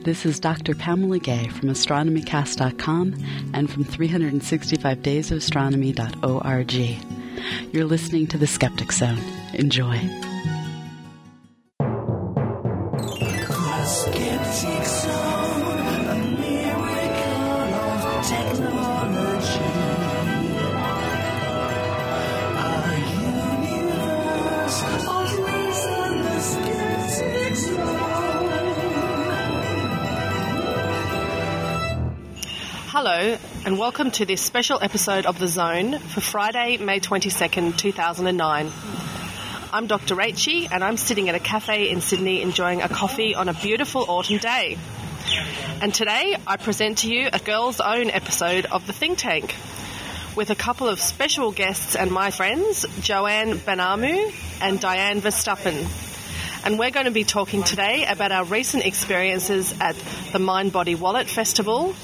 This is Dr. Pamela Gay from astronomycast.com and from 365daysofastronomy.org. You're listening to the Skeptic Zone. Enjoy. The Skeptic Zone, a miracle of technology. A universe of reason, the Skeptic Zone. Hello, and welcome to this special episode of The Zone for Friday, May 22nd, 2009. I'm Dr. Rachael, and I'm sitting at a cafe in Sydney enjoying a coffee on a beautiful autumn day. And today I present to you a Girls' Own episode of The Think Tank with a couple of special guests and my friends, Joanne Benamu and Diane Verstappen. And we're going to be talking today about our recent experiences at the Mind Body Wallet Festival,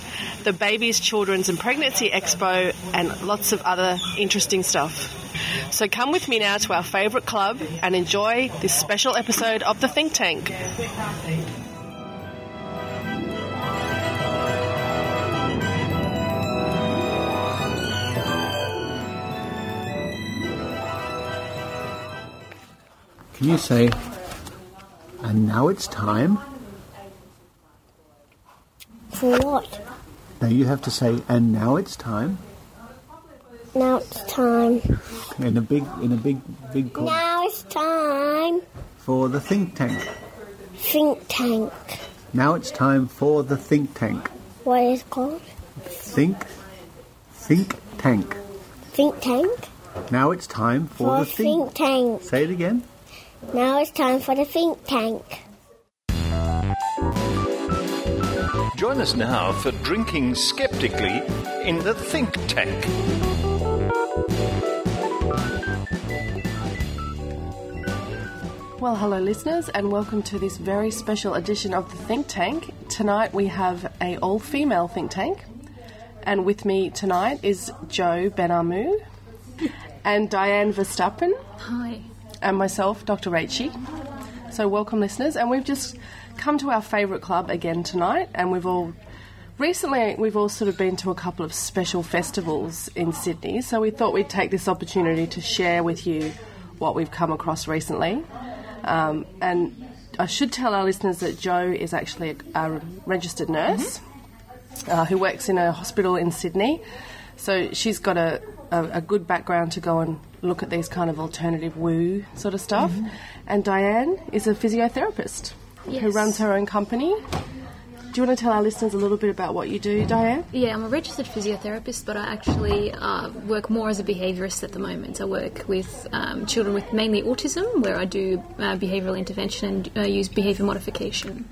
the Babies, Children's and Pregnancy Expo, and lots of other interesting stuff. So come with me now to our favourite club and enjoy this special episode of The Think Tank. Can you say, and now it's time? For what? Now you have to say, and now it's time. Now it's time. In a big call. Now it's time. For the think tank. Think tank. Now it's time for the think tank. What is it called? Think tank. Think tank? Now it's time for the think tank. Say it again. Now it's time for the think tank. Join us now for drinking skeptically in the Think Tank. Well, hello listeners, and welcome to this very special edition of the Think Tank. Tonight we have a all-female think tank, and with me tonight is Jo Benamu and Diane Verstappen. Hi. And myself, Dr. Rachael. So welcome listeners, and we've just come to our favourite club again tonight, and we've all sort of been to a couple of special festivals in Sydney, so we thought we'd take this opportunity to share with you what we've come across recently. And I should tell our listeners that Jo is actually a registered nurse who works in a hospital in Sydney, so she's got a good background to go and look at these kind of alternative woo sort of stuff. And Diane is a physiotherapist who runs her own company. Do you want to tell our listeners a little bit about what you do, Diane? Yeah, I'm a registered physiotherapist, but I actually work more as a behaviourist at the moment. I work with children with mainly autism, where I do behavioural intervention and use behaviour modification.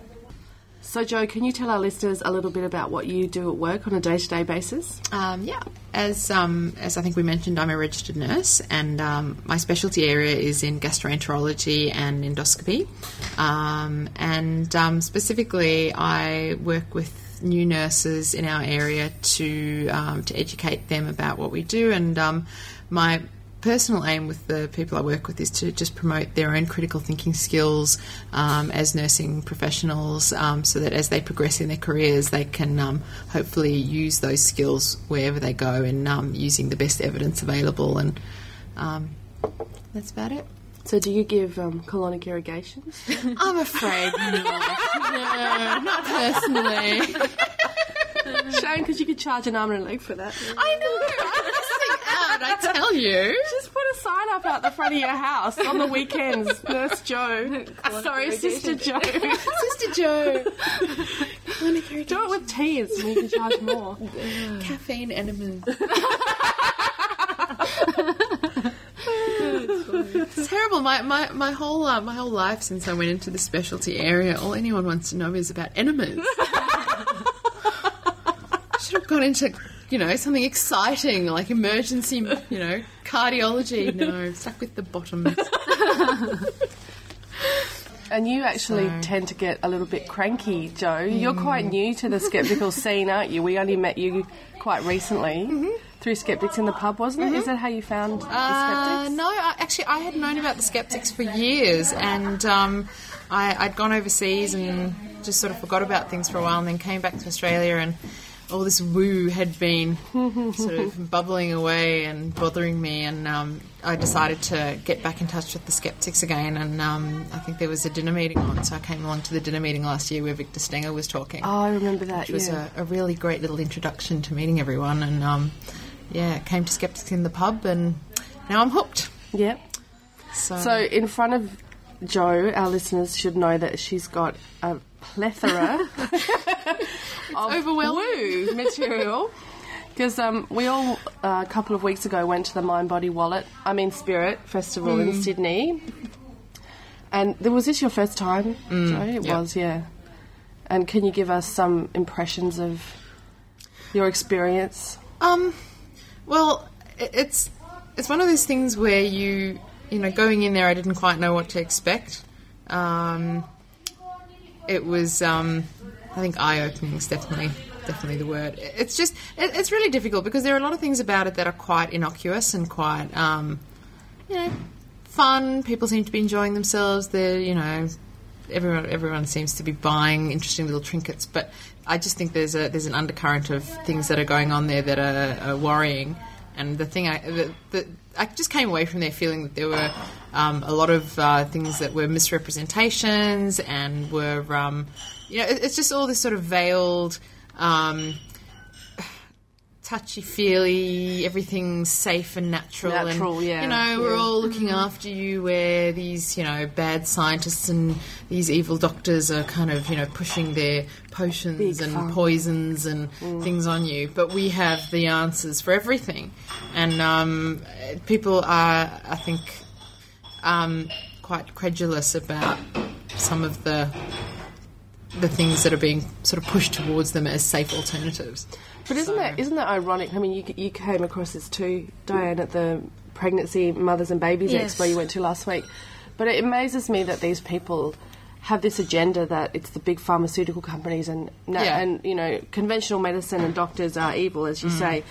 So, Jo, can you tell our listeners a little bit about what you do at work on a day-to-day basis? As I think we mentioned, I'm a registered nurse, and my specialty area is in gastroenterology and endoscopy. Specifically, I work with new nurses in our area to educate them about what we do, and my personal aim with the people I work with is to just promote their own critical thinking skills as nursing professionals, so that as they progress in their careers they can hopefully use those skills wherever they go, and using the best evidence available, and that's about it. So do you give colonic irrigations? I'm afraid not. No, not personally. Shame, because you could charge an arm and a leg for that. I know, I'm missing out, I tell you. Just put a sign up out the front of your house on the weekends. Nurse Jo. Sorry, Sister Jo. Sister Jo. Do it with teas and you can charge more. Caffeine enemas. It's terrible. My whole life since I went into the specialty area, all anyone wants to know is about enemas. Should have gone into, something exciting like emergency, cardiology. No, stuck with the bottoms. And you actually tend to get a little bit cranky, Jo. You're quite new to the skeptical scene, aren't you? We only met you quite recently through Skeptics in the Pub, wasn't it? Is that how you found the Skeptics? No, I had known about the Skeptics for years, and I'd gone overseas and just sort of forgot about things for a while, and then came back to Australia, and all this woo had been sort of bubbling away and bothering me, and I decided to get back in touch with the Skeptics again, and I think there was a dinner meeting on, so I came along to the dinner meeting last year where Victor Stenger was talking. Oh, I remember that, which was a really great little introduction to meeting everyone, and came to Skeptics in the pub, and now I'm hooked. Yep. So in front of Jo, our listeners should know that she's got a plethora of woo material, because we all a couple of weeks ago went to the Spirit Festival in Sydney, and was this your first time, Jo? It was, yeah. And can you give us some impressions of your experience? Well, it's one of those things where you know, going in there, I didn't quite know what to expect. It was, I think, eye-opening is definitely the word. It's just, it's really difficult because there are a lot of things about it that are quite innocuous and quite, fun. People seem to be enjoying themselves. Everyone seems to be buying interesting little trinkets. But I just think there's an undercurrent of things that are going on there that are worrying. And the thing I just came away from there feeling that there were a lot of things that were misrepresentations and were, it's just all this sort of veiled, touchy-feely, everything's safe and natural. And, we're all looking after you, where these, bad scientists and these evil doctors are kind of, pushing their potions and poisons and things on you. But we have the answers for everything. And people are, I think, quite credulous about some of the things that are being sort of pushed towards them as safe alternatives. But isn't that ironic? I mean, you came across this too, Diane, at the Pregnancy, Mothers and Babies Expo you went to last week. But it amazes me that these people have this agenda that it's the big pharmaceutical companies and conventional medicine and doctors are evil, as you say.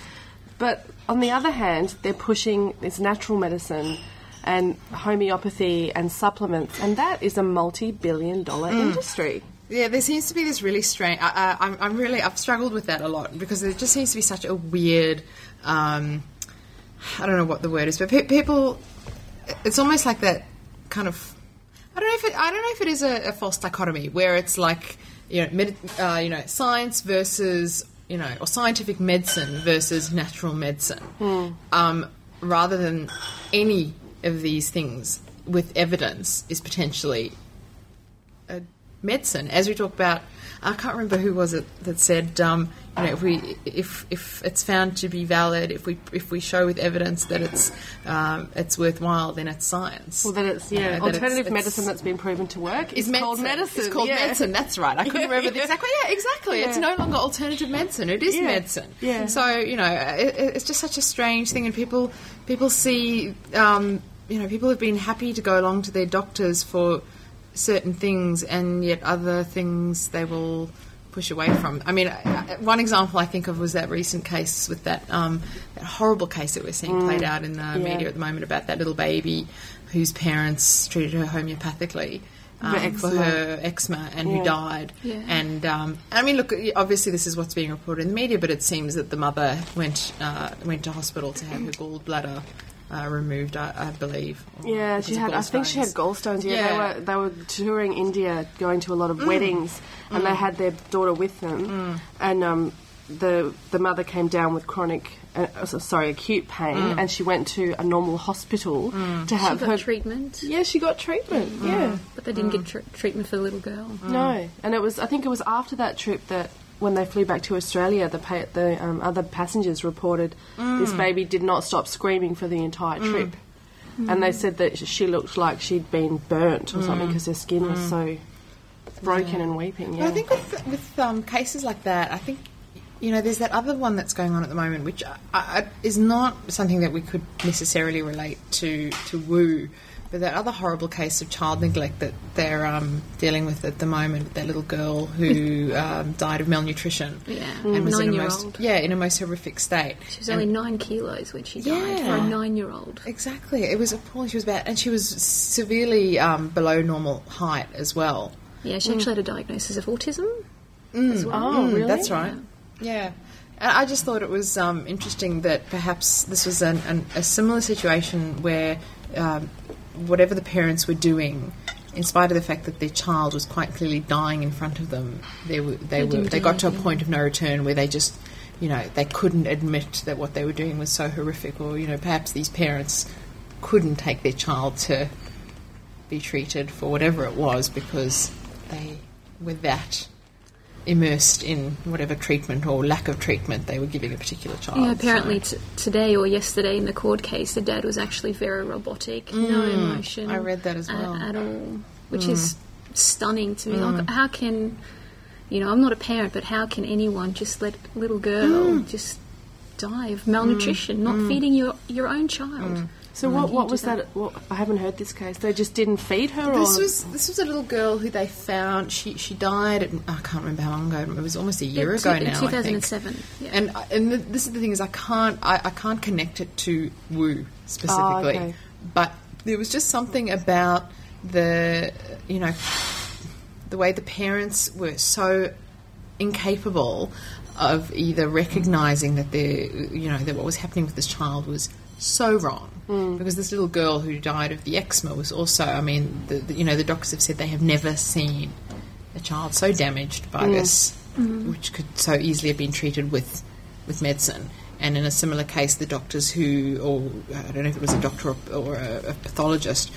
But on the other hand, they're pushing this natural medicine and homeopathy and supplements, and that is a multi-billion-dollar industry. Yeah, there seems to be this really strange... I've struggled with that a lot because there just seems to be such a weird... I don't know what the word is, but people... It's almost like that kind of... I don't know if it is a false dichotomy where it's like, science versus, or scientific medicine versus natural medicine, rather than any of these things with evidence is potentially medicine. As we talk about, I can't remember who was it that said, if it's found to be valid, if we show with evidence that it's worthwhile, then it's science. Well, then it's alternative medicine that's been proven to work is called medicine. It's called medicine. That's right. I couldn't remember the exact. Yeah, exactly. Yeah. It's no longer alternative medicine. It is medicine. Yeah. So it's just such a strange thing, and people see people have been happy to go along to their doctors for certain things, and yet other things they will push away from. I mean, one example I think of was that recent case with that horrible case that we're seeing played out in the media at the moment about that little baby whose parents treated her homeopathically for her eczema and who died. Yeah. And I mean, look, obviously this is what's being reported in the media, but it seems that the mother went to hospital to have her gallbladder removed, I believe. Yeah, she had. I think she had gallstones. Yeah, they were touring India, going to a lot of weddings, and they had their daughter with them. And the mother came down with acute pain, and she went to a normal hospital to have her treatment. Yeah, she got treatment. Yeah, but they didn't get treatment for the little girl. No, and I think it was after that trip that, when they flew back to Australia, the other passengers reported this baby did not stop screaming for the entire trip. And they said that she looked like she'd been burnt or something because her skin was so broken and weeping. Yeah. Well, I think with cases like that, I think, there's that other one that's going on at the moment, which is not something that we could necessarily relate to woo, But that other horrible case of child neglect that they're dealing with at the moment, that little girl who died of malnutrition. Yeah, and was in a 9-year-old. in a most horrific state. She was only 9 kilos when she died for a 9-year-old. Exactly. It was appalling. She was bad. And she was severely below normal height as well. Yeah, she actually had a diagnosis of autism as well. Oh, really? That's right. Yeah. And I just thought it was interesting that perhaps this was a similar situation where whatever the parents were doing, in spite of the fact that their child was quite clearly dying in front of them, they got to a point of no return where they just, they couldn't admit that what they were doing was so horrific, or perhaps these parents couldn't take their child to be treated for whatever it was because they were that immersed in whatever treatment or lack of treatment they were giving a particular child. Yeah, apparently today or yesterday in the court case, the dad was actually very robotic, no emotion. I read that as well. At all, which is stunning to me. Like, how can, I'm not a parent, but how can anyone just let a little girl just die of malnutrition, not feeding your own child? So what was that? I haven't heard this case. They just didn't feed her? This was a little girl who they found. She died. I can't remember how long ago. It was almost a year ago now. 2007. I think. Yeah. And this is the thing is I can't connect it to Wu specifically, okay. But there was just something about the way the parents were so incapable of either recognising that that what was happening with this child was so wrong. Because this little girl who died of the eczema was also, the doctors have said they have never seen a child so damaged by this, which could so easily have been treated with medicine. And in a similar case, the doctors or I don't know if it was a doctor or a pathologist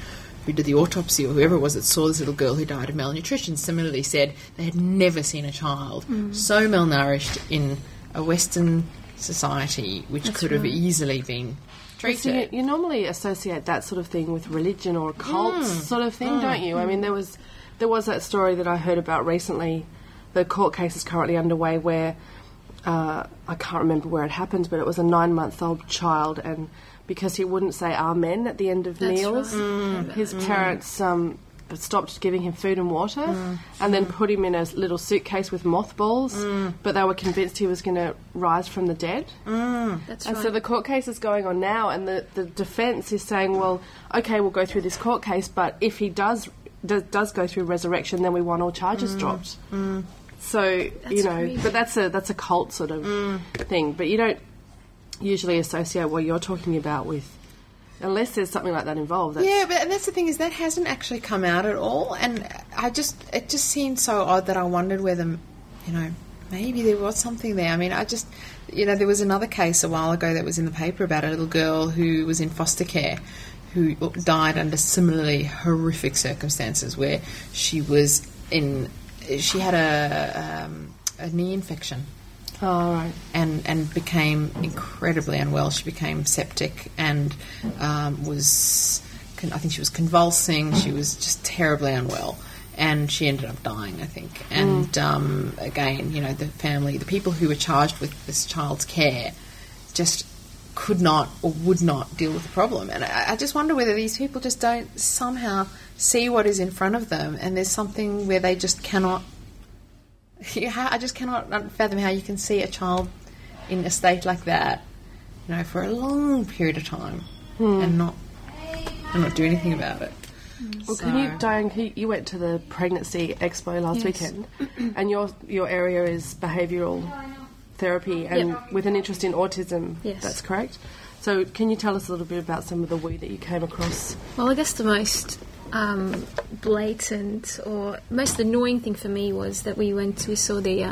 who did the autopsy or whoever it was that saw this little girl who died of malnutrition similarly said they had never seen a child so malnourished in a Western society, which could have easily been treated. So you normally associate that sort of thing with religion or a cult sort of thing, don't you? I mean, there was that story that I heard about recently. The court case is currently underway where I can't remember where it happened, but it was a 9-month-old child, and because he wouldn't say amen at the end of meals, his parents stopped giving him food and water and then put him in a little suitcase with mothballs, but they were convinced he was going to rise from the dead. That's And right. so the court case is going on now, and the defence is saying, well, okay, we'll go through this court case, but if he does go through resurrection, then we want all charges dropped. So, crazy. but that's a cult sort of thing. But you don't usually associate what you're talking about with, unless there's something like that involved. Yeah, but and that's the thing is that hasn't actually come out at all, and it just seemed so odd that I wondered whether, maybe there was something there. I mean, there was another case a while ago that was in the paper about a little girl who was in foster care who died under similarly horrific circumstances where she had a knee infection. Oh, right. And became incredibly unwell. She became septic and I think she was convulsing. She was just terribly unwell. And she ended up dying, I think. And again, the people who were charged with this child's care just could not or would not deal with the problem. And I just wonder whether these people just don't somehow see what is in front of them, and there's something where they just cannot... I just cannot fathom how you can see a child in a state like that, for a long period of time and not do anything about it. Well, Diane, you went to the Pregnancy Expo last weekend, and your area is behavioural therapy and with an interest in autism. Yes. That's correct. So can you tell us a little bit about some of the woo that you came across? Well, I guess the most blatant or most annoying thing for me was that we saw the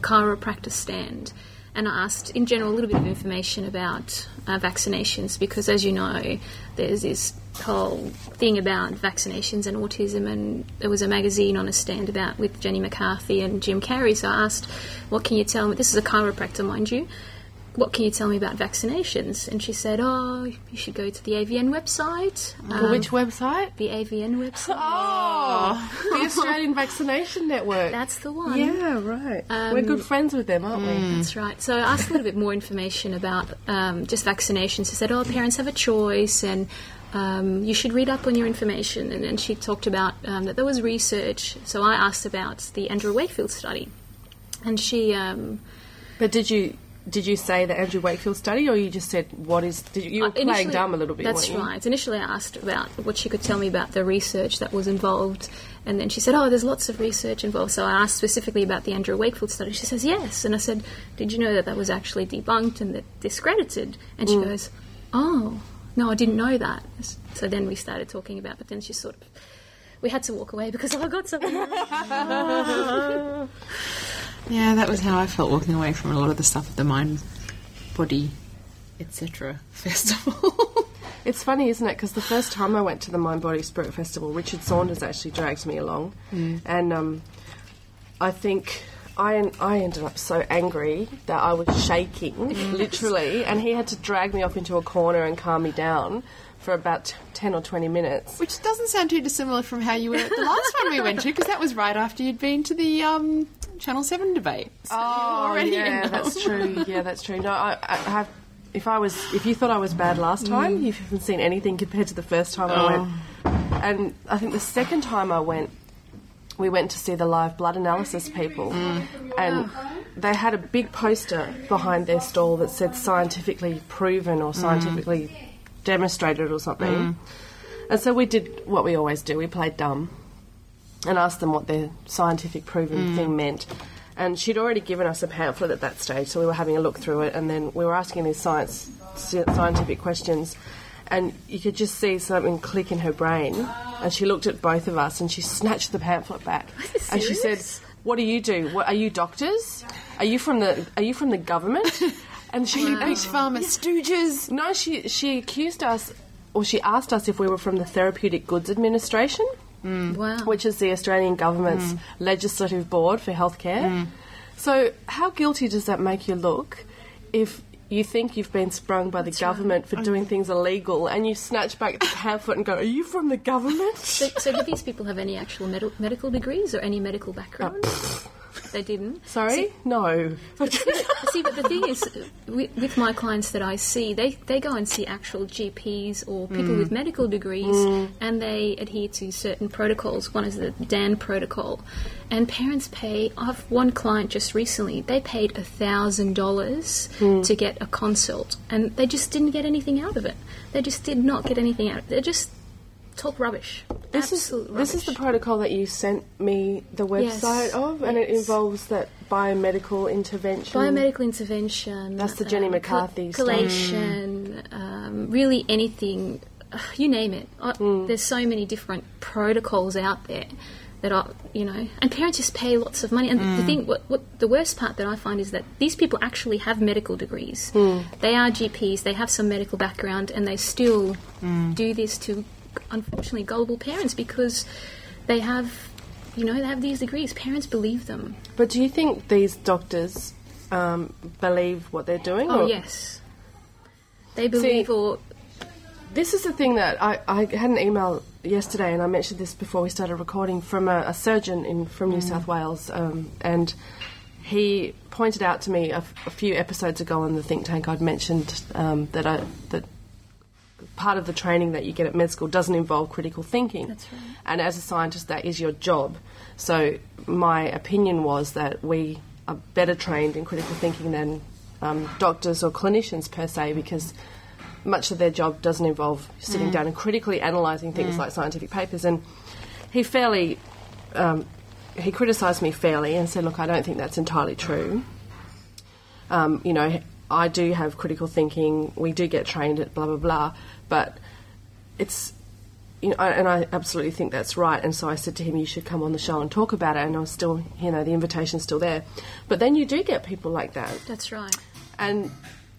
chiropractor stand, and I asked in general a little bit of information about vaccinations, because as you know there's this whole thing about vaccinations and autism, and there was a magazine on a stand with Jenny McCarthy and Jim Carrey, so I asked, what can you tell me, this is a chiropractor mind you, what can you tell me about vaccinations? And she said, you should go to the AVN website. Which website? The AVN website. Oh, the Australian Vaccination Network. That's the one. Yeah, right. We're good friends with them, aren't we? That's right. So I asked a little bit more information about just vaccinations. She said, parents have a choice, and you should read up on your information. And then she talked about that there was research. So I asked about the Andrew Wakefield study. And she... But did you say the Andrew Wakefield study, or you just said, you were playing dumb a little bit, That's weren't you? right. Initially I asked about what she could tell me about the research that was involved, and then she said, there's lots of research involved. So I asked specifically about the Andrew Wakefield study. She says, yes. And I said, did you know that was actually debunked and discredited? And she goes, oh, no, I didn't know that. So then we started talking about, but then she sort of... We had to walk away because I got something. Yeah, that was how I felt walking away from a lot of the stuff at the Mind, Body, etc. festival. It's funny, isn't it? Because the first time I went to the Mind, Body, Spirit Festival, Richard Saunders actually dragged me along. And I think I ended up so angry that I was shaking, literally, and he had to drag me off into a corner and calm me down for about 10 or 20 minutes. Which doesn't sound too dissimilar from how you were at the last one we went to, because that was right after you'd been to the Channel 7 debate. So that's true. Yeah, that's true. No, I have... If you thought I was bad last time, you haven't seen anything compared to the first time I went. And I think the second time I went, we went to see the live blood analysis people, and they had a big poster behind their stall that said scientifically proven or scientifically demonstrated or something. And so we did what we always do. We played dumb and asked them what their scientific proven thing meant. And she'd already given us a pamphlet at that stage, so we were having a look through it, and then we were asking these scientific questions, and you could just see something click in her brain, and she looked at both of us and she snatched the pamphlet back. And she said, "What do you do? Are you doctors? Are you from the government?" And she Big Pharma stooges. No, she accused us, or she asked us if we were from the Therapeutic Goods Administration. Wow. Which is the Australian government's legislative board for healthcare. So how guilty does that make you look if you think you've been sprung by the government for doing things illegal, and you snatch back the pamphlet and go, "Are you from the government?" So did these people have any actual medical degrees or any medical background? They didn't. Sorry? No. See, but the thing is, with my clients that I see, they go and see actual GPs or people with medical degrees, and they adhere to certain protocols. One is the DAN protocol. And parents pay... I have one client just recently, they paid $1,000 to get a consult, and they just didn't get anything out of it. They just did not get anything out of it. They just... talk rubbish. This is the protocol that you sent me the website of, and it involves that biomedical intervention. Biomedical intervention. That's the Jenny McCarthy stuff. Collation, really anything, you name it. There's so many different protocols out there that are, and parents just pay lots of money. And the thing, what the worst part that I find is that these people actually have medical degrees. They are GPs, they have some medical background, and they still do this to, unfortunately, gullible parents, because they have these degrees. Parents believe them. But do you think these doctors believe what they're doing? Oh, yes. They believe. This is the thing that I had an email yesterday, and I mentioned this before we started recording, from a surgeon from New South Wales, and he pointed out to me a few episodes ago on the think tank I'd mentioned that part of the training that you get at med school doesn't involve critical thinking. That's right. And as a scientist, that is your job. So my opinion was that we are better trained in critical thinking than doctors or clinicians per se, because much of their job doesn't involve sitting down and critically analysing things like scientific papers. And he criticised me fairly and said, look, I don't think that's entirely true. I do have critical thinking, we do get trained at blah, blah, blah, but it's, and I absolutely think that's right. And so I said to him, you should come on the show and talk about it, and I was still, the invitation's still there. But then you do get people like that. That's right. And,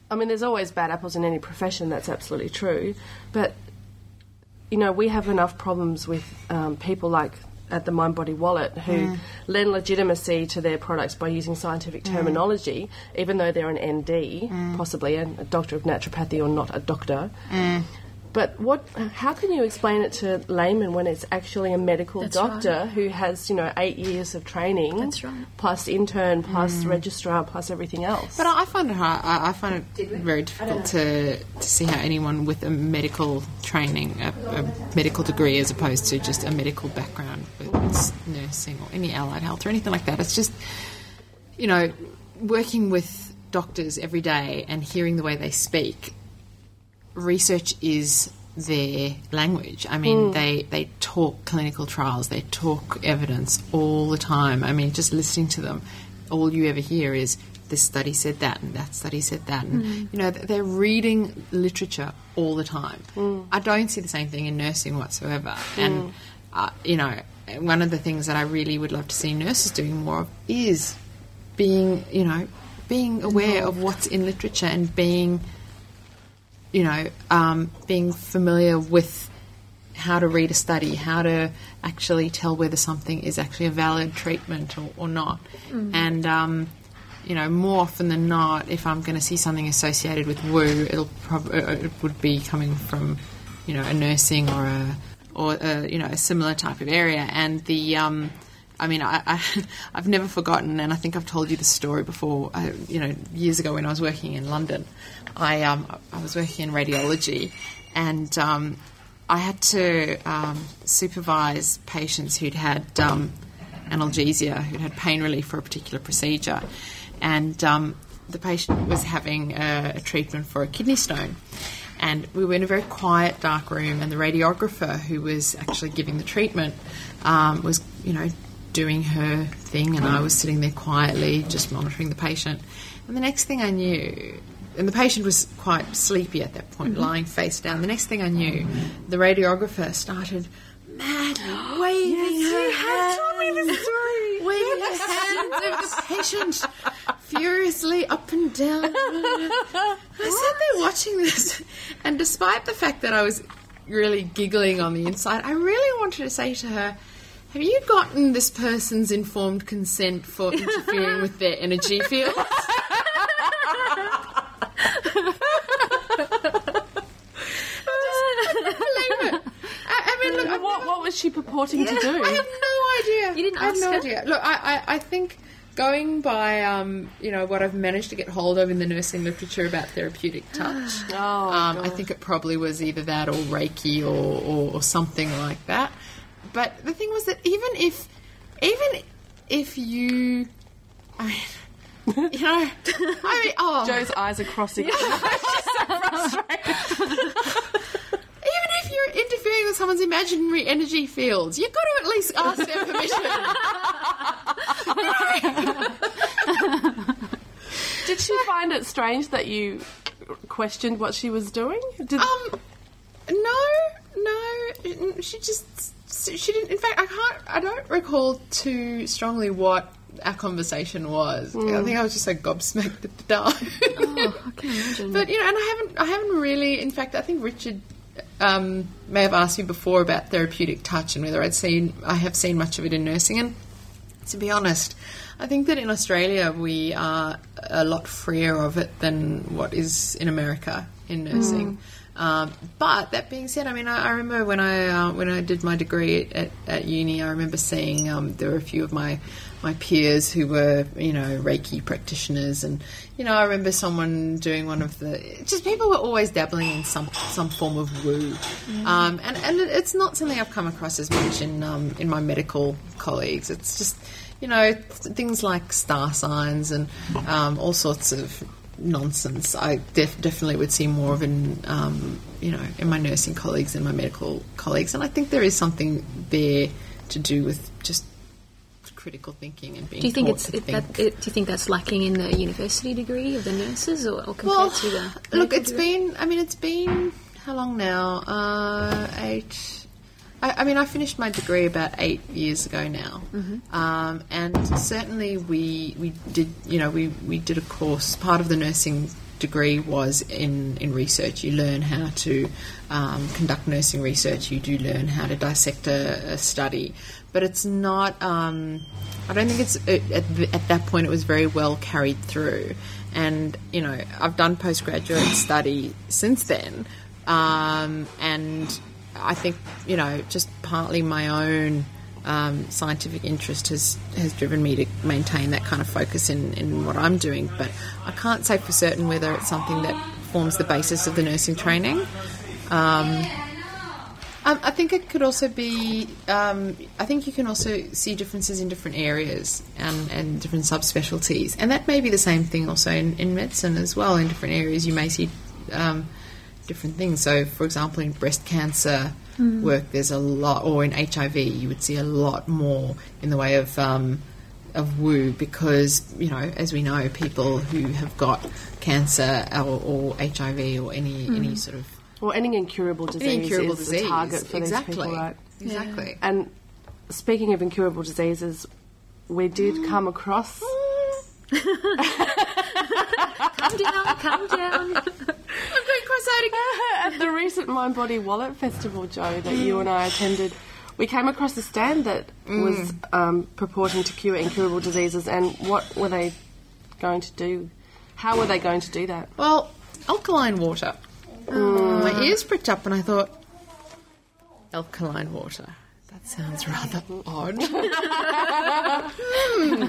there's always bad apples in any profession, that's absolutely true. But, we have enough problems with people like at the Mind Body Wallet who lend legitimacy to their products by using scientific terminology, even though they're an ND, possibly a doctor of naturopathy or not a doctor. But how can you explain it to laymen when it's actually a medical That's doctor right. who has, 8 years of training, That's right. plus intern, plus registrar, plus everything else? But I find it hard. I find it very difficult to see how anyone with a medical training, a medical degree, as opposed to just a medical background, whether it's nursing or any allied health or anything like that. It's just, working with doctors every day and hearing the way they speak. Research is their language. I mean, they talk clinical trials, they talk evidence all the time. I mean, just listening to them, all you ever hear is this study said that and that study said that. And, they're reading literature all the time. I don't see the same thing in nursing whatsoever. And, one of the things that I really would love to see nurses doing more of is being aware of what's in literature and being familiar with how to read a study, how to actually tell whether something is actually a valid treatment or not. And, more often than not, if I'm going to see something associated with woo, it would be coming from, a nursing or a similar type of area. And I've never forgotten, and I think I've told you this story before. Years ago when I was working in London, I was working in radiology, and I had to supervise patients who'd had analgesia, who'd had pain relief for a particular procedure, and the patient was having a treatment for a kidney stone. And we were in a very quiet, dark room, and the radiographer who was actually giving the treatment was, doing her thing, and I was sitting there quietly just monitoring the patient. And the next thing I knew, and the patient was quite sleepy at that point, lying face down. The next thing I knew, the radiographer started madly waving her hands, waving her hands over the patient, furiously up and down. I sat there watching this, and despite the fact that I was really giggling on the inside, I really wanted to say to her, have you gotten this person's informed consent for interfering with their energy fields? What was she purporting to do? I have no idea. You didn't ask her? idea. Look, I think going by, what I've managed to get hold of in the nursing literature about therapeutic touch, I think it probably was either that or Reiki or something like that. But the thing was that even if you, Joe's eyes are crossing. She's so frustrated. Even if you're interfering with someone's imaginary energy fields, you've got to at least ask their permission. Did she find it strange that you questioned what she was doing? No. She didn't. In fact, I don't recall too strongly what our conversation was. I think I was just so gobsmacked at the time. I can imagine. But and I haven't really. In fact, I think Richard may have asked me before about therapeutic touch and whether I have seen much of it in nursing. And to be honest, I think that in Australia we are a lot freer of it than what is in America in nursing. But that being said, I mean, I remember when I did my degree at uni, I remember seeing there were a few of my peers who were, Reiki practitioners, and, I remember someone doing one of just people were always dabbling in some form of woo. And it's not something I've come across as much in my medical colleagues. It's just, things like star signs and all sorts of nonsense. I definitely would see more of in my nursing colleagues and my medical colleagues, and I think there is something there to do with just critical thinking and being do you think taught to think. do you think that's lacking in the university degree of the nurses, or compared to the look, it's degree? been how long now? 8. I finished my degree about 8 years ago now, and certainly we did a course. Part of the nursing degree was in research. You learn how to conduct nursing research. You do learn how to dissect a study, but it's not. I don't think it's at that point it was very well carried through. And I've done postgraduate study since then. And I think, just partly my own scientific interest has driven me to maintain that kind of focus in what I'm doing. But I can't say for certain whether it's something that forms the basis of the nursing training. I think it could also be... I think you can also see differences in different areas and different subspecialties. And that may be the same thing also in medicine as well. In different areas you may see different things. So, for example, in breast cancer work there's a lot, or in HIV you would see a lot more in the way of woo, because, as we know, people who have got cancer or HIV or any sort of... Or any incurable disease is a target for these people, right? Exactly. Yeah. And speaking of incurable diseases, we did come across... Calm down. I'm going cross-eyed again. At the recent Mind Body Wallet Festival, Joe, that you and I attended, we came across a stand that was purporting to cure incurable diseases. And what were they going to do? How were they going to do that? Well, alkaline water. My ears pricked up and I thought, alkaline water. That sounds rather odd.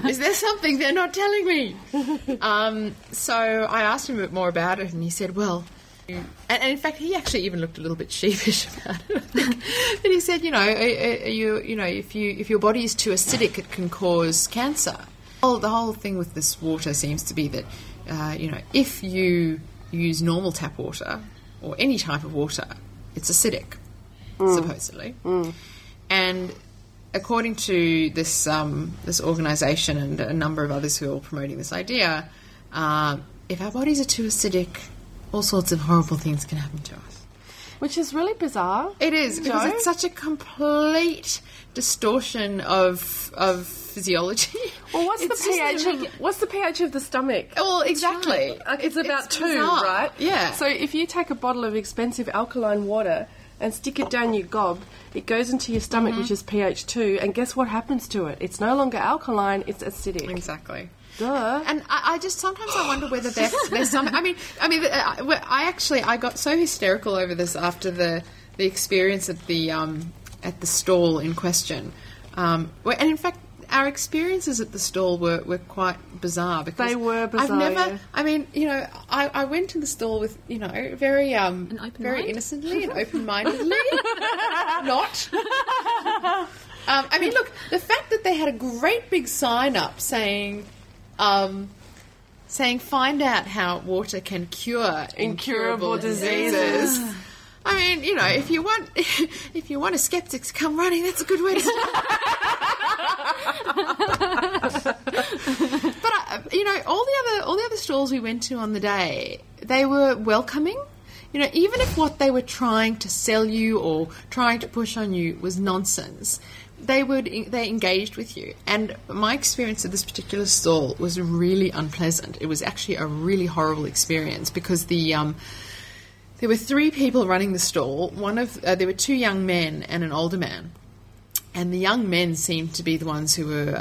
Is there something they're not telling me? So I asked him a bit more about it, and he said, well... And in fact, he actually even looked a little bit sheepish about it, I think. But he said, if your body is too acidic, it can cause cancer. The whole thing with this water seems to be that, if you use normal tap water, or any type of water, it's acidic, supposedly. And according to this organisation and a number of others who are all promoting this idea, if our bodies are too acidic, all sorts of horrible things can happen to us. Which is really bizarre. It is, because it's such a complete distortion of physiology. Well, what's the pH of the stomach? Well, exactly. It's about 2, bizarre. right? Yeah. So if you take a bottle of expensive alkaline water and stick it down your gob, it goes into your stomach, which is pH 2, and guess what happens to it? It's no longer alkaline, it's acidic. Exactly. Duh. And I just sometimes I wonder whether there's some... I got so hysterical over this after the experience at the stall in question. And in fact, our experiences at the stall were quite bizarre, because they were bizarre. I went to the stall with very innocently and open-mindedly. Not. Look, the fact that they had a great big sign up saying find out how water can cure incurable diseases. If you want a skeptic to come running, that's a good way to start. But all the other stalls we went to on the day, they were welcoming. Even if what they were trying to sell you or trying to push on you was nonsense, they engaged with you. And my experience at this particular stall was really unpleasant. It was actually a really horrible experience, because there were 3 people running the stall. There were 2 young men and an older man. And the young men seemed to be the ones who were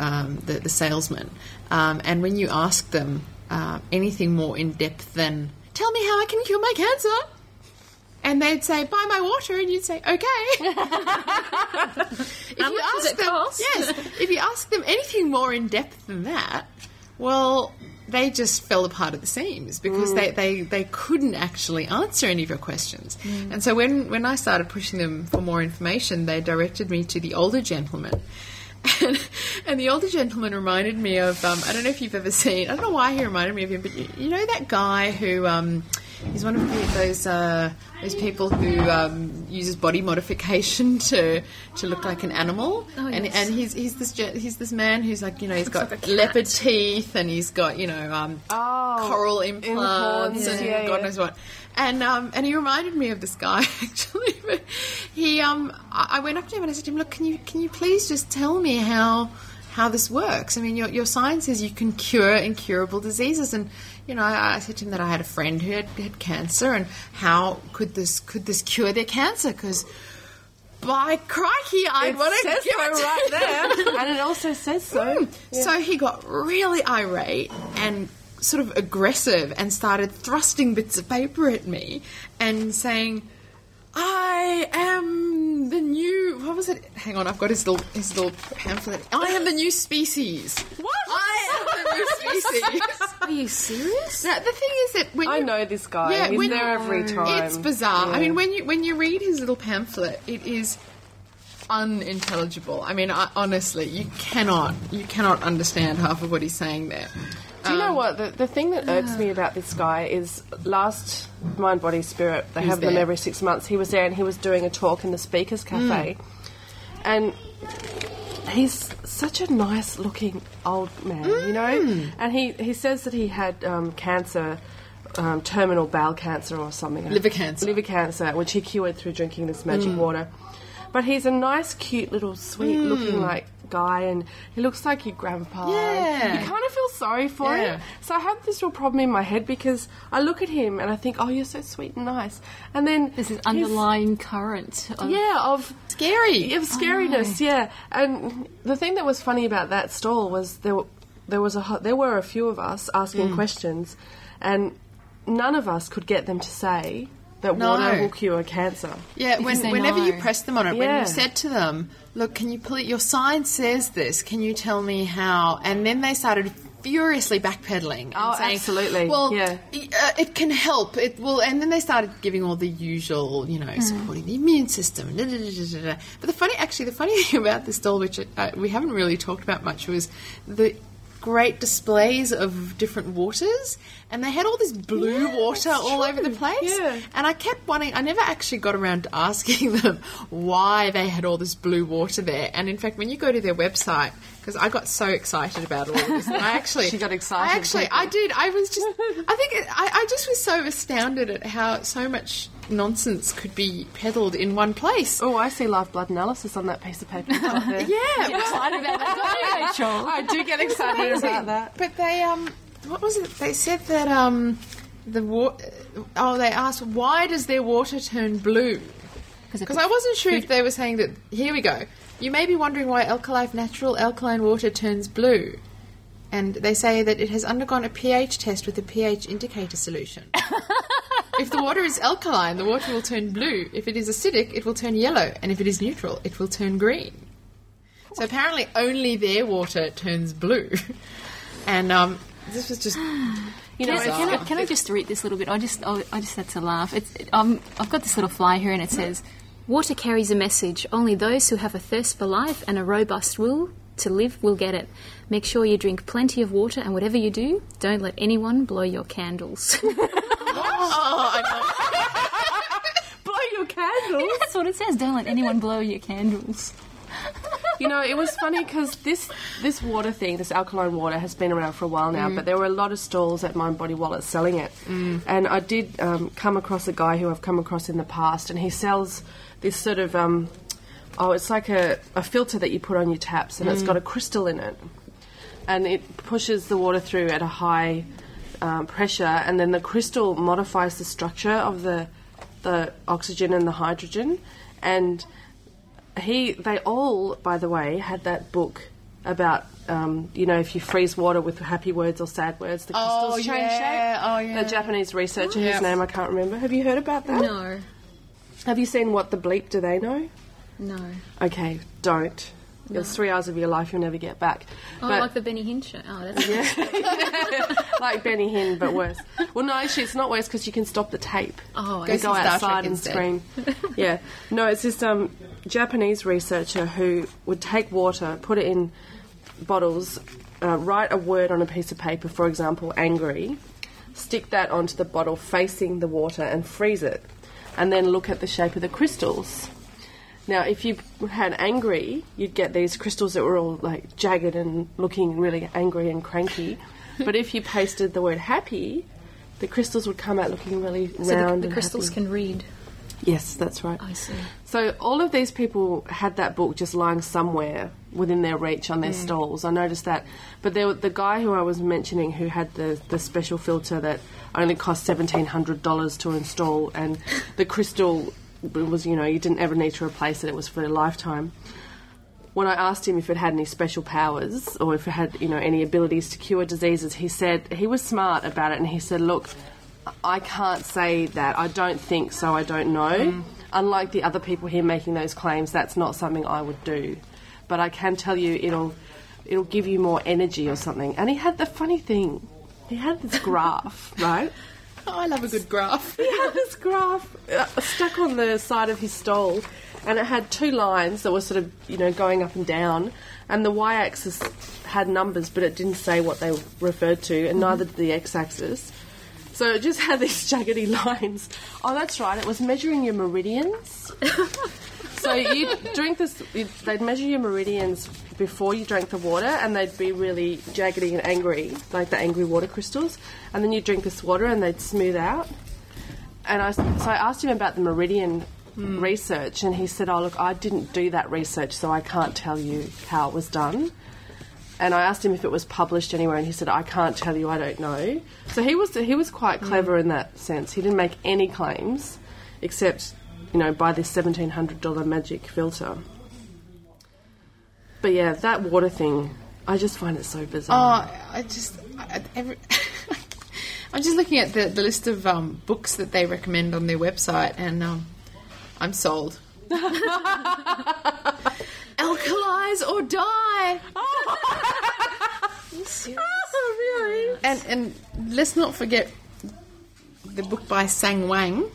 the salesmen. And when you asked them anything more in depth than, tell me how I can cure my cancer, and they'd say, buy my water, and you'd say, okay. If you ask them anything more in depth than that, well, they just fell apart at the seams, because they couldn't actually answer any of your questions. And so when I started pushing them for more information, they directed me to the older gentleman. And the older gentleman reminded me of, I don't know if you've ever seen, I don't know why he reminded me of him, but you know that guy who, he's one of those people who uses body modification to look like an animal. Oh, yes. And he's this man who's like, he's got like leopard teeth, and he's got, coral implants and God knows what. And he reminded me of this guy, actually. But I went up to him and I said to him, look, can you please just tell me how this works? Your science says you can cure incurable diseases, and I said to him that I had a friend who had cancer, and how could this cure their cancer? Because by crikey, I want to give it right there, and it also says so. Yeah. So he got really irate and sort of aggressive and started thrusting bits of paper at me and saying, I am the new... What was it? Hang on, I've got his little pamphlet. I am the new species. What? I am the new species. Are you serious? Now, the thing is that when I you... know this guy. Yeah, He's when there every time. It's bizarre. Yeah. I mean, when you read his little pamphlet, it is unintelligible. I mean, honestly, you cannot understand half of what he's saying there. Do you know what? The thing that irks me about this guy is last Mind, Body, Spirit, they have them there? every 6 months. He was there and he was doing a talk in the Speakers Cafe. And he's such a nice looking old man, you know? And he says that he had cancer, terminal bowel cancer or something. Liver cancer, which he cured through drinking this magic water. But he's a nice, cute little sweet looking guy, and he looks like your grandpa. Yeah. You kind of feel sorry for him. So I have this real problem in my head because I look at him and I think, oh, you're so sweet and nice. And then There's an underlying current of... of Scary. of scariness, yeah. And the thing that was funny about that stall was there were a few of us asking questions, and none of us could get them to say that water will cure cancer. Yeah, whenever you press them on it, when Yeah. you said to them, look, can you please, your sign says this, can you tell me how? And then they started furiously backpedaling and saying, absolutely. well, Yeah. it can help, it will, and then they started giving all the usual, supporting the immune system. Da, da, da, da, da. But the funny thing about this stall, which we haven't really talked about much, was the great displays of different waters, and they had all this blue water all over the place. Yeah. And I kept wanting, I never actually got around to asking them why they had all this blue water there. And in fact, when you go to their website, because I got so excited about all of this, and I actually... She got excited. I did. I was just... I just was so astounded at how so much nonsense could be peddled in one place. Oh, I see live blood analysis on that piece of paper. There. Yeah. You're excited about that, Rachel. I do get excited about that. But they, what was it? They said that, they asked, why does their water turn blue? Because I wasn't sure if they were saying that, here we go, you may be wondering why Alkalife natural alkaline water turns blue. And they say that it has undergone a pH test with a pH indicator solution. If the water is alkaline, the water will turn blue. If it is acidic, it will turn yellow. And if it is neutral, it will turn green. So apparently only their water turns blue. And this was just... Can I just read this little bit? I just had to laugh. I've got this little fly here, and it says, "Water carries a message. Only those who have a thirst for life and a robust will to live will get it. Make sure you drink plenty of water, and whatever you do, don't let anyone blow your candles." I know. Blow your candles? That's what it says. Don't let anyone blow your candles. You know, it was funny because this water thing, this alkaline water, has been around for a while now, but there were a lot of stalls at Mind Body Wallet selling it. And I did come across a guy who I've come across in the past, and he sells this sort of, it's like a filter that you put on your taps, and it's got a crystal in it. And it pushes the water through at a high pressure, and then the crystal modifies the structure of the oxygen and the hydrogen. And they all, by the way, had that book about, if you freeze water with happy words or sad words, the crystals change shape. Oh, yeah. The Japanese researcher, whose name I can't remember. Have you heard about that? No. Have you seen What the Bleep Do They Know? No. Okay, don't. It's 3 hours of your life you'll never get back. Oh, like the Benny Hinn show. Oh, that's like Benny Hinn, but worse. Well, no, actually, it's not worse because you can stop the tape. Oh, and go outside and scream. Yeah. No, it's this Japanese researcher who would take water, put it in bottles, write a word on a piece of paper, for example, angry, stick that onto the bottle facing the water and freeze it, and then look at the shape of the crystals. Now, if you had angry, you'd get these crystals that were all like jagged and looking really angry and cranky. But if you pasted the word happy, the crystals would come out looking really round. So the and crystals happy. Can read. Yes, that's right. I see. So all of these people had that book just lying somewhere within their reach on their stalls. I noticed that. But the guy who I was mentioning who had the special filter that only cost $1,700 to install, and the crystal was, you didn't ever need to replace it. It was for a lifetime. When I asked him if it had any special powers or if it had, any abilities to cure diseases, he said he was smart about it, and he said, look, I can't say that. I don't think so. I don't know. unlike the other people here making those claims, that's not something I would do. But I can tell you it'll give you more energy or something. And he had the funny thing, he had this graph, right? Oh, I love a good graph. He had this graph stuck on the side of his stall, and it had two lines that were sort of, going up and down, and the y-axis had numbers, but it didn't say what they referred to, and neither did the x-axis. So it just had these jaggedy lines. Oh, that's right, it was measuring your meridians. So you drink this, they'd measure your meridians before you drank the water, and they'd be really jaggedy and angry, like the angry water crystals. And then you drink this water and they'd smooth out. And I asked him about the meridian research, and he said, oh, look, I didn't do that research, so I can't tell you how it was done. And I asked him if it was published anywhere, and he said, I can't tell you, I don't know. So he was quite clever in that sense. He didn't make any claims, except, buy this $1,700 magic filter. But yeah, that water thing, I just find it so bizarre. Oh, I'm just looking at the list of books that they recommend on their website, and I'm sold. Alkalize or die. Are you serious? Really? And let's not forget the book by Sang Wang.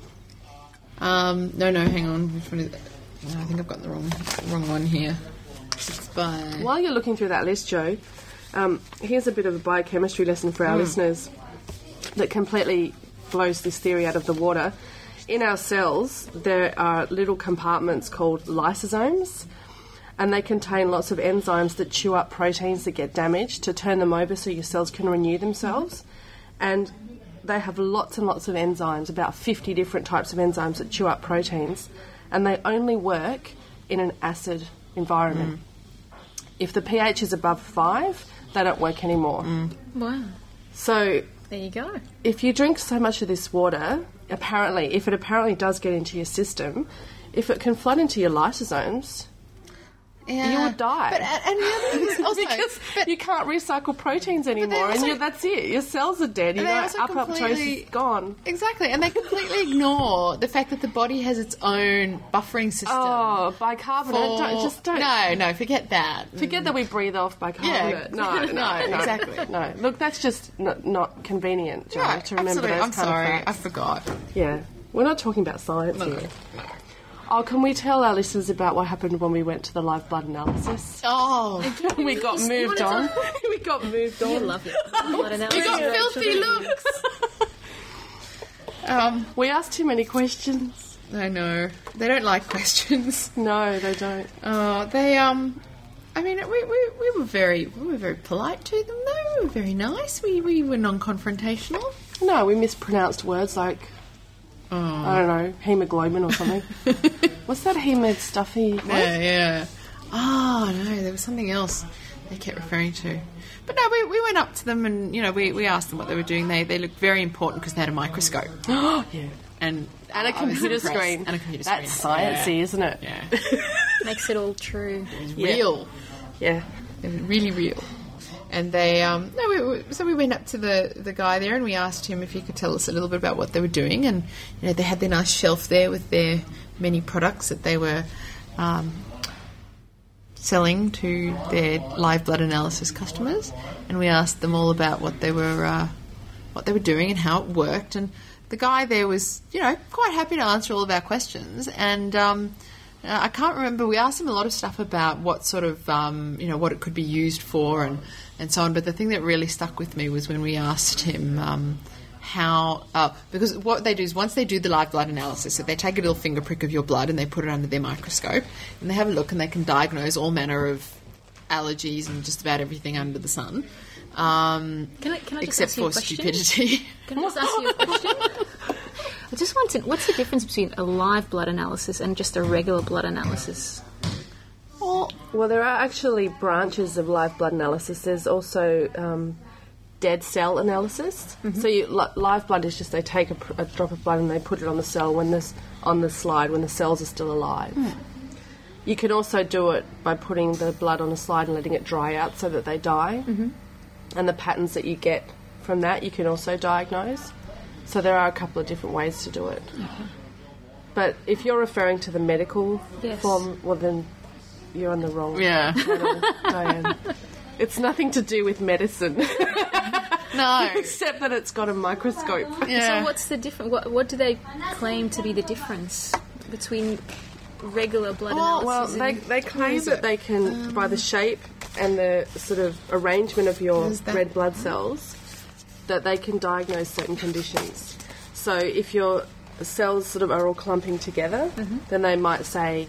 No, hang on. Which one is it? No, I think I've got the wrong one here. It's by... While you're looking through that list, Joe, here's a bit of a biochemistry lesson for our listeners that completely blows this theory out of the water. In our cells, there are little compartments called lysosomes, and they contain lots of enzymes that chew up proteins that get damaged to turn them over so your cells can renew themselves. And they have lots and lots of enzymes, about 50 different types of enzymes that chew up proteins, and they only work in an acid environment. If the pH is above 5, they don't work anymore. Wow. So there you go. If you drink so much of this water, if it apparently does get into your system, if it can flood into your lysosomes, you would die. And the other thing is also... because you can't recycle proteins anymore, and that's it. Your cells are dead. You know, apoptosis is gone. Exactly, and they completely ignore the fact that the body has its own buffering system. Oh, bicarbonate. Don't. No, forget that. Forget that we breathe off bicarbonate. Yeah. No, exactly. No, look, that's just not convenient, Joe, to remember those I'm sorry, kind of I facts. forgot. Yeah, we're not talking about science here. No. Oh, can we tell our listeners about what happened when we went to the live blood analysis? Oh, we got moved on. We got moved on. You love it. Blood analysis. we got filthy looks. We asked too many questions. I know. They don't like questions. No, they don't. They I mean, we were very polite to them though. We were very nice. We were non-confrontational. No, we mispronounced words like I don't know, hemoglobin or something. What's that hemed stuffy? What? Yeah. Oh no, there was something else they kept referring to. But no, we went up to them and we asked them what they were doing. They looked very important because they had a microscope. Yeah. And a computer screen. And a computer screen. That's sciencey, isn't it? Yeah. Makes it all true. It was real. Yeah. It was really real. And they, so we went up to the guy there and we asked him if he could tell us a little bit about what they were doing. And, they had their nice shelf there with their many products that they were selling to their live blood analysis customers. And we asked them all about what they were doing and how it worked. And the guy there was, quite happy to answer all of our questions. And I can't remember, we asked him a lot of stuff about what sort of, what it could be used for and so on. But the thing that really stuck with me was when we asked him how... because what they do is once they do the live blood analysis, so they take a little finger prick of your blood and they put it under their microscope and they have a look and they can diagnose all manner of allergies and just about everything under the sun. Can I just except ask you a for question? stupidity. Can I just ask you a question? I just want to... What's the difference between a live blood analysis and just a regular blood analysis? Well, there are actually branches of live blood analysis. There's also dead cell analysis. Mm-hmm. So live blood is just they take a drop of blood and they put it on the cell on the slide when the cells are still alive. Mm. You can also do it by putting the blood on a slide and letting it dry out so that they die. Mm-hmm. And the patterns that you get from that you can also diagnose. So there are a couple of different ways to do it. Mm-hmm. But if you're referring to the medical Yes. form, well, then you're on the wrong Yeah. channel, Diane. It's nothing to do with medicine, No. except that it's got a microscope. Yeah. So what's the difference? What do they claim to be the difference between regular blood analysis? Well, they claim that they can, by the shape and the sort of arrangement of your Is that- red blood cells, that they can diagnose certain conditions. So if your cells sort of are all clumping together, then they might say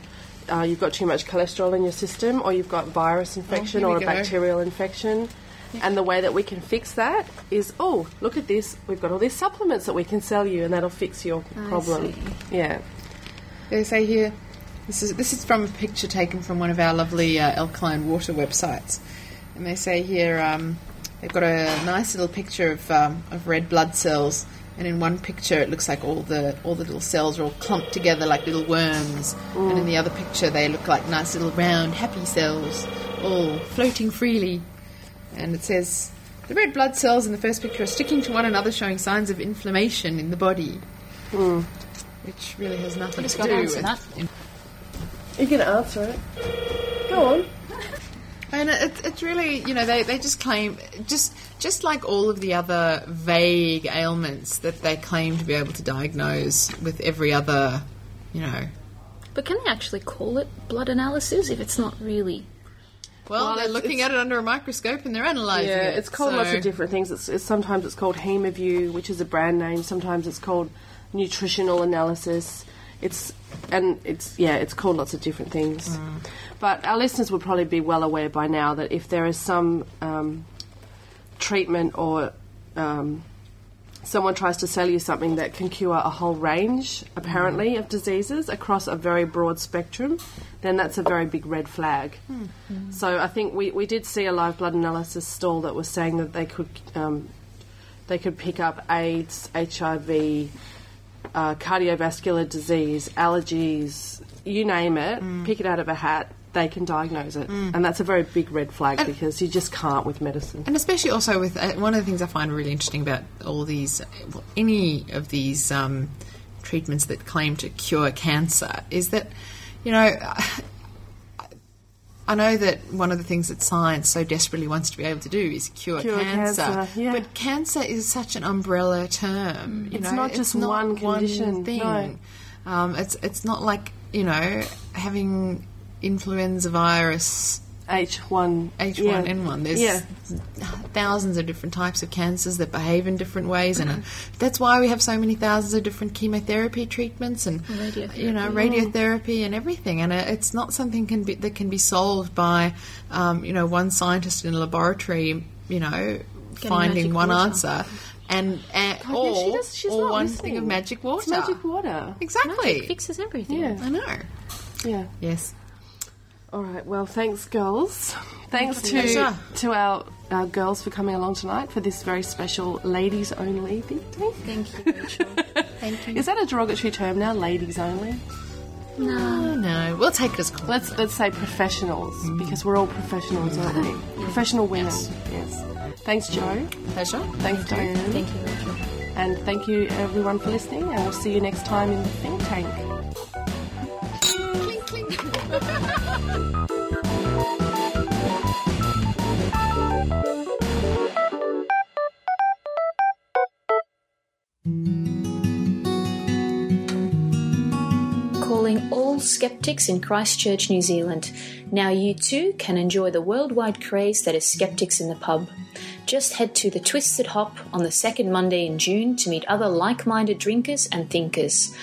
you've got too much cholesterol in your system, or you've got virus infection here we or a go. bacterial infection. And the way that we can fix that is, oh, look at this, we've got all these supplements that we can sell you, and that'll fix your problem. see. Yeah. They say here, this is from a picture taken from one of our lovely alkaline water websites, and they say here they've got a nice little picture of red blood cells, and in one picture it looks like all the little cells are all clumped together like little worms, and in the other picture they look like nice little round happy cells, all floating freely. And it says the red blood cells in the first picture are sticking to one another, showing signs of inflammation in the body. Which really has nothing to do with that. You can answer it. Go on. And it's really, they just claim, just like all of the other vague ailments that they claim to be able to diagnose with every other, But can they actually call it blood analysis if it's not really? Well, they're looking at it under a microscope and they're analysing it. Yeah, it's called lots of different things. Sometimes it's called HemoView, which is a brand name. Sometimes it's called nutritional analysis. It's called lots of different things. But our listeners would probably be well aware by now that if there is some treatment or someone tries to sell you something that can cure a whole range, apparently, of diseases across a very broad spectrum, then that's a very big red flag. So I think we did see a live blood analysis stall that was saying that they could pick up AIDS, HIV, cardiovascular disease, allergies, you name it, pick it out of a hat, they can diagnose it. And that's a very big red flag because you just can't with medicine. And especially also with one of the things I find really interesting about all these, any of these treatments that claim to cure cancer is that, I know that one of the things that science so desperately wants to be able to do is cure cancer. Yeah. But cancer is such an umbrella term. It's not just one condition. Thing. No. It's not like, having influenza virus H1N1. There's thousands of different types of cancers that behave in different ways, and that's why we have so many thousands of different chemotherapy treatments and radiotherapy and everything. And it's not something that can be solved by one scientist in a laboratory, finding one answer. Or one thing of magic water. It's magic water. Exactly. Magic fixes everything. Yeah. I know. Yeah. Yes. All right. Well, thanks, girls. Thanks to our girls for coming along tonight for this very special ladies only think tank. Thank you, Rachel. Thank you. Is that a derogatory term now? Ladies only? No. We'll take it as compliment. Let's say professionals because we're all professionals, aren't we? Professional women. Yes. Thanks, Joe. Pleasure. Thanks, Diane. Thank you, Rachel. And thank you, everyone, for listening. And we'll see you next time in the think tank. Calling all skeptics in Christchurch, New Zealand. Now you too can enjoy the worldwide craze that is Skeptics in the Pub. Just head to the Twisted Hop on the second Monday in June to meet other like-minded drinkers and thinkers.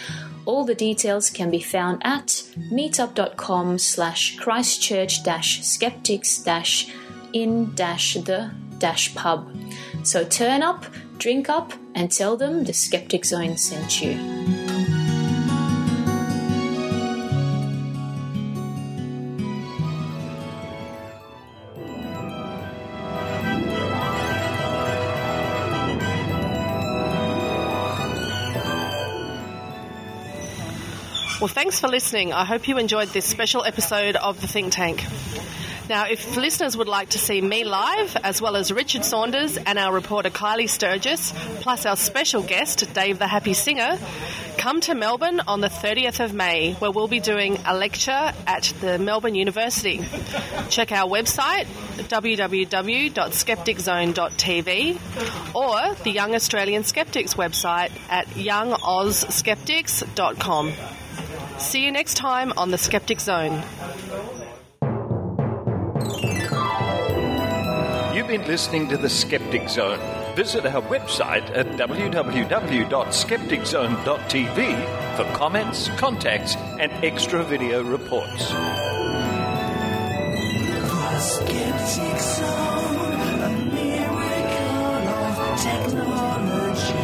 All the details can be found at meetup.com/Christchurch-skeptics-in-the-pub. So turn up, drink up, and tell them the Skeptic Zone sent you. Well, thanks for listening. I hope you enjoyed this special episode of The Think Tank. Now, if listeners would like to see me live, as well as Richard Saunders and our reporter Kylie Sturgis, plus our special guest, Dave the Happy Singer, Come to Melbourne on the 30th of May, where we'll be doing a lecture at the Melbourne University. Check our website, www.skepticzone.tv, or the Young Australian Skeptics website at youngozskeptics.com. See you next time on the Skeptic Zone. You've been listening to the Skeptic Zone. Visit our website at www.skepticzone.tv for comments, contacts, and extra video reports. The Skeptic Zone, a miracle of technology.